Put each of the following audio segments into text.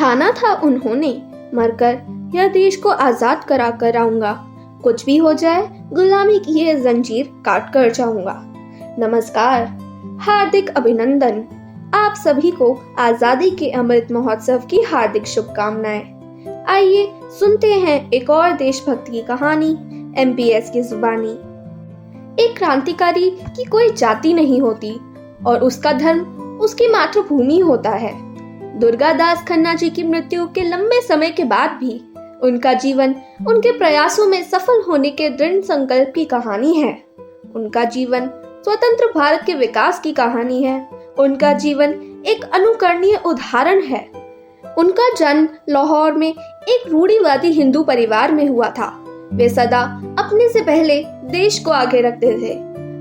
ठाना था उन्होंने, मरकर यह देश को आजाद करा कर आऊंगा, कुछ भी हो जाए गुलामी की ये जंजीर काट कर जाऊंगा। नमस्कार, हार्दिक अभिनंदन आप सभी को आजादी के अमृत महोत्सव की हार्दिक शुभकामनाएं। आइए सुनते हैं एक और देशभक्ति की कहानी MPS की जुबानी। एक क्रांतिकारी की कोई जाति नहीं होती और उसका धर्म उसकी मातृभूमि होता है। दुर्गादास खन्ना जी की मृत्यु के लंबे समय के बाद भी उनका जीवन उनके प्रयासों में सफल होने के दृढ़ संकल्प की कहानी है। उनका जीवन स्वतंत्र भारत के विकास की कहानी है। उनका जीवन एक अनुकरणीय उदाहरण है। उनका जन्म लाहौर में एक रूढ़िवादी हिंदू परिवार में हुआ था। वे सदा अपने से पहले देश को आगे रखते थे।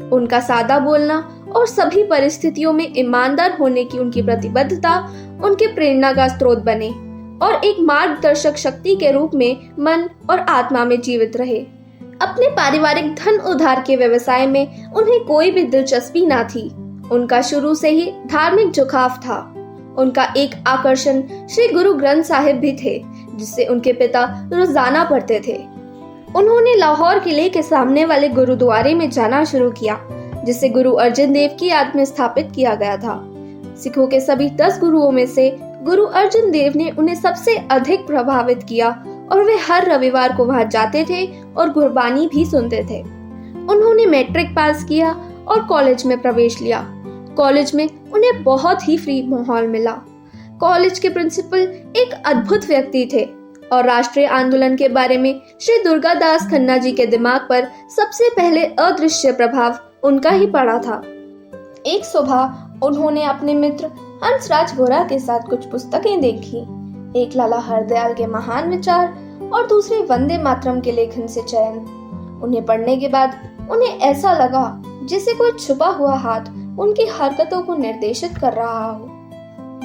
उनका सादा बोलना और सभी परिस्थितियों में ईमानदार होने की उनकी प्रतिबद्धता उनके प्रेरणा का स्रोत बने और एक मार्गदर्शक शक्ति के रूप में मन और आत्मा में जीवित रहे। अपने पारिवारिक धन उधार के व्यवसाय में उन्हें कोई भी दिलचस्पी ना थी। उनका शुरू से ही धार्मिक झुकाव था। उनका एक आकर्षण श्री गुरु ग्रंथ साहिब भी थे, जिसे उनके पिता रोजाना पढ़ते थे। उन्होंने लाहौर किले के सामने वाले गुरुद्वारे में जाना शुरू किया, जिसे गुरु अर्जन देव की याद में स्थापित किया गया था। सिखों के सभी 10 गुरुओं में से गुरु अर्जन देव ने उन्हें सबसे अधिक प्रभावित किया और वे हर रविवार को वहां जाते थे और गुरबानी भी सुनते थे। उन्होंने मैट्रिक पास किया और कॉलेज में प्रवेश लिया। कॉलेज में उन्हें बहुत ही फ्री माहौल मिला। कॉलेज के प्रिंसिपल एक अद्भुत व्यक्ति थे और राष्ट्रीय आंदोलन के बारे में श्री दुर्गादास खन्ना जी के दिमाग पर सबसे पहले अदृश्य प्रभाव उनका ही पड़ा था। एक सुबह उन्होंने अपने मित्र हंसराज गोरा के साथ कुछ पुस्तकें देखी। एक लाला हरदयाल के महान विचार और दूसरे वंदे मातरम के लेखन से चयन। उन्हें पढ़ने के बाद उन्हें ऐसा लगा जैसे कोई छुपा हुआ हाथ उनकी हरकतों को निर्देशित कर रहा हो।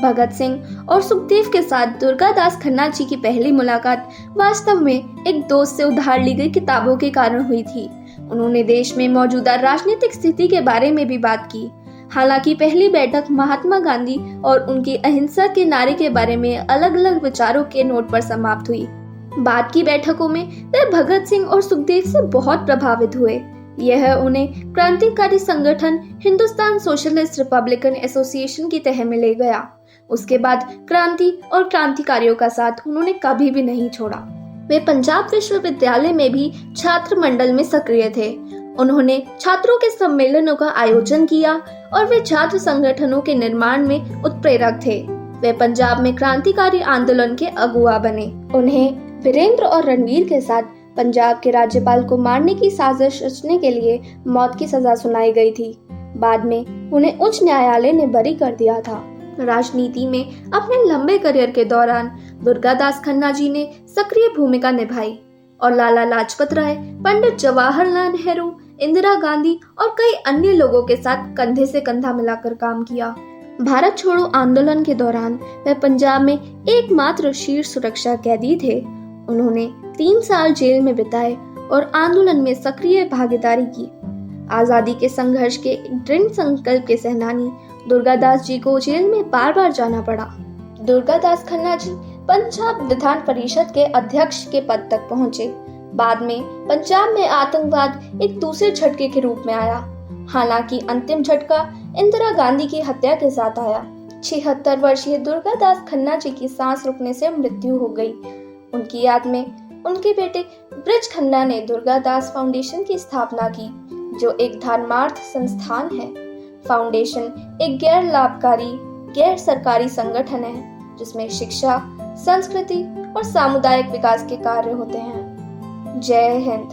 भगत सिंह और सुखदेव के साथ दुर्गादास खन्ना जी की पहली मुलाकात वास्तव में एक दोस्त से उधार ली गई किताबों के कारण हुई थी। उन्होंने देश में मौजूदा राजनीतिक स्थिति के बारे में भी बात की। हालांकि पहली बैठक महात्मा गांधी और उनकी अहिंसा के नारे के बारे में अलग अलग विचारों के नोट पर समाप्त हुई। बाद की बैठकों में वे भगत सिंह और सुखदेव से बहुत प्रभावित हुए। यह उन्हें क्रांतिकारी संगठन हिंदुस्तान सोशलिस्ट रिपब्लिकन एसोसिएशन की तह में ले गया। उसके बाद क्रांति और क्रांतिकारियों का साथ उन्होंने कभी भी नहीं छोड़ा। वे पंजाब विश्वविद्यालय में भी छात्र मंडल में सक्रिय थे। उन्होंने छात्रों के सम्मेलनों का आयोजन किया और वे छात्र संगठनों के निर्माण में उत्प्रेरक थे। वे पंजाब में क्रांतिकारी आंदोलन के अगुवा बने। उन्हें वीरेंद्र और रणवीर के साथ पंजाब के राज्यपाल को मारने की साजिश रचने के लिए मौत की सजा सुनाई गई थी। बाद में उन्हें उच्च न्यायालय ने बरी कर दिया था। राजनीति में अपने लंबे करियर के दौरान दुर्गादास खन्ना जी ने सक्रिय भूमिका निभाई और लाला लाजपत राय, पंडित जवाहरलाल नेहरू, इंदिरा गांधी और कई अन्य लोगों के साथ कंधे से कंधा मिलाकर काम किया। भारत छोड़ो आंदोलन के दौरान वे पंजाब में एकमात्र शीर्ष सुरक्षा कैदी थे। उन्होंने 3 साल जेल में बिताए और आंदोलन में सक्रिय भागीदारी की। आजादी के संघर्ष के दृढ़ संकल्प के सेनानी दुर्गादास जी को जेल में बार बार जाना पड़ा। दुर्गादास खन्ना जी पंजाब विधान परिषद के अध्यक्ष के पद तक पहुंचे। बाद में पंजाब में आतंकवाद एक दूसरे झटके के रूप में आया। हालांकि अंतिम झटका इंदिरा गांधी की हत्या के साथ आया। 76 वर्षीय दुर्गादास खन्ना जी की सांस रुकने से मृत्यु हो गई। उनकी याद में उनके बेटे ब्रिज खन्ना ने दुर्गादास फाउंडेशन की स्थापना की, जो एक धर्मार्थ संस्थान है। फाउंडेशन एक गैर लाभकारी, गैर सरकारी संगठन है जिसमें शिक्षा, संस्कृति और सामुदायिक विकास के कार्य होते हैं। जय हिंद।